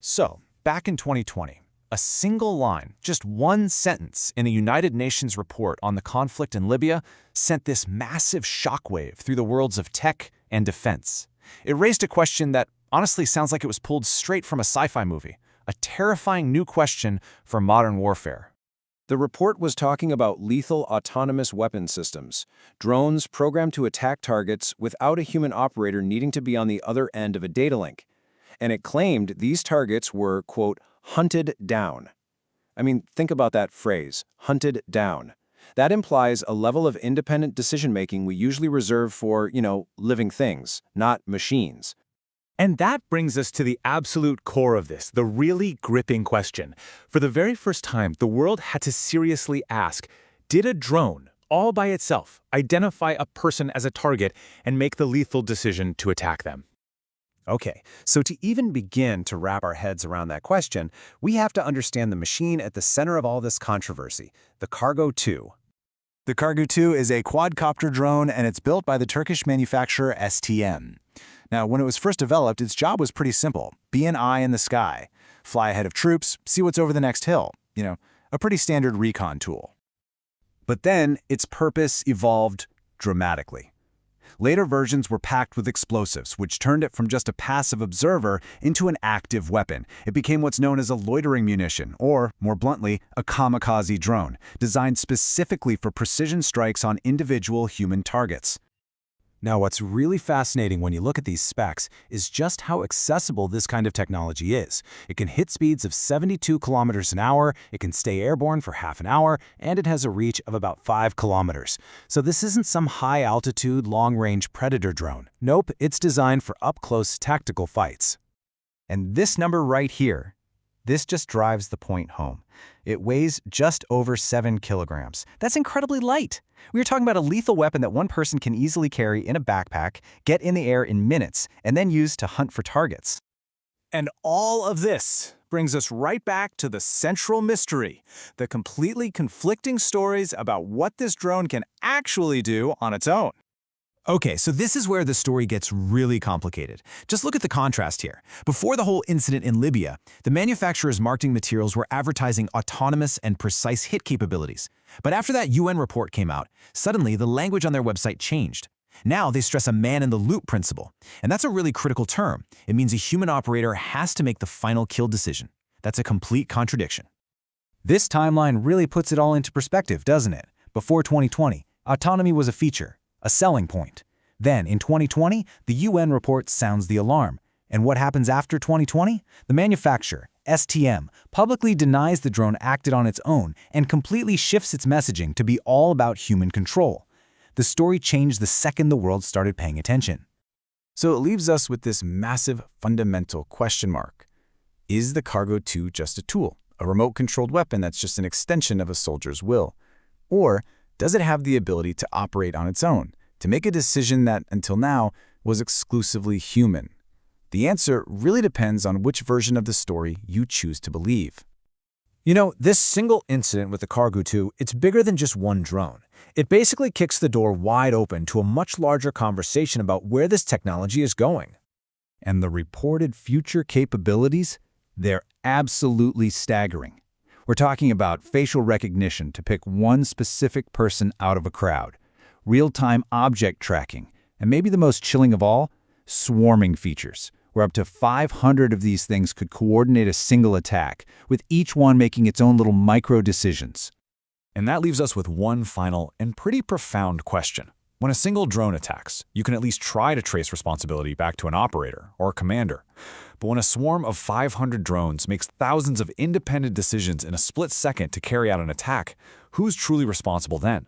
So, back in 2020, a single line, just one sentence in a United Nations report on the conflict in Libya sent this massive shockwave through the worlds of tech and defense. It raised a question that honestly sounds like it was pulled straight from a sci-fi movie, a terrifying new question for modern warfare. The report was talking about lethal autonomous weapon systems, drones programmed to attack targets without a human operator needing to be on the other end of a data link. And it claimed these targets were, quote, hunted down. I mean, think about that phrase, hunted down. That implies a level of independent decision-making we usually reserve for, living things, not machines. And that brings us to the absolute core of this, the really gripping question. For the very first time, the world had to seriously ask, did a drone, all by itself, identify a person as a target and make the lethal decision to attack them? Okay, so to even begin to wrap our heads around that question, we have to understand the machine at the center of all this controversy, the Kargo 2. The Kargo 2 is a quadcopter drone, and it's built by the Turkish manufacturer STM. Now, when it was first developed, its job was pretty simple. Be an eye in the sky. Fly ahead of troops, see what's over the next hill. A pretty standard recon tool. But then, its purpose evolved dramatically. Later versions were packed with explosives, which turned it from just a passive observer into an active weapon. It became what's known as a loitering munition, or, more bluntly, a kamikaze drone, designed specifically for precision strikes on individual human targets. Now, what's really fascinating when you look at these specs is just how accessible this kind of technology is. It can hit speeds of 72 kilometers an hour, it can stay airborne for half an hour, and it has a reach of about 5 kilometers. So this isn't some high-altitude, long-range predator drone. Nope, it's designed for up-close tactical fights. And this number right here, this just drives the point home. It weighs just over 7 kilograms. That's incredibly light. We are talking about a lethal weapon that one person can easily carry in a backpack, get in the air in minutes, and then use to hunt for targets. And all of this brings us right back to the central mystery, the completely conflicting stories about what this drone can actually do on its own. Okay, so this is where the story gets really complicated. Just look at the contrast here. Before the whole incident in Libya, the manufacturer's marketing materials were advertising autonomous and precise hit capabilities. But after that UN report came out, suddenly the language on their website changed. Now they stress a man-in-the-loop principle. And that's a really critical term. It means a human operator has to make the final kill decision. That's a complete contradiction. This timeline really puts it all into perspective, doesn't it? Before 2020, autonomy was a feature, a selling point. Then, in 2020, the UN report sounds the alarm. And what happens after 2020? The manufacturer, STM, publicly denies the drone acted on its own and completely shifts its messaging to be all about human control. The story changed the second the world started paying attention. So it leaves us with this massive, fundamental question mark. Is the Kargo 2 just a tool, a remote-controlled weapon that's just an extension of a soldier's will? Or does it have the ability to operate on its own, to make a decision that, until now, was exclusively human? The answer really depends on which version of the story you choose to believe. This single incident with the Kargo 2, it's bigger than just one drone. It basically kicks the door wide open to a much larger conversation about where this technology is going. And the reported future capabilities? They're absolutely staggering. We're talking about facial recognition to pick one specific person out of a crowd, real-time object tracking, and maybe the most chilling of all, swarming features, where up to 500 of these things could coordinate a single attack, with each one making its own little micro-decisions. And that leaves us with one final and pretty profound question. When a single drone attacks, you can at least try to trace responsibility back to an operator or a commander. But when a swarm of 500 drones makes thousands of independent decisions in a split second to carry out an attack, who's truly responsible then?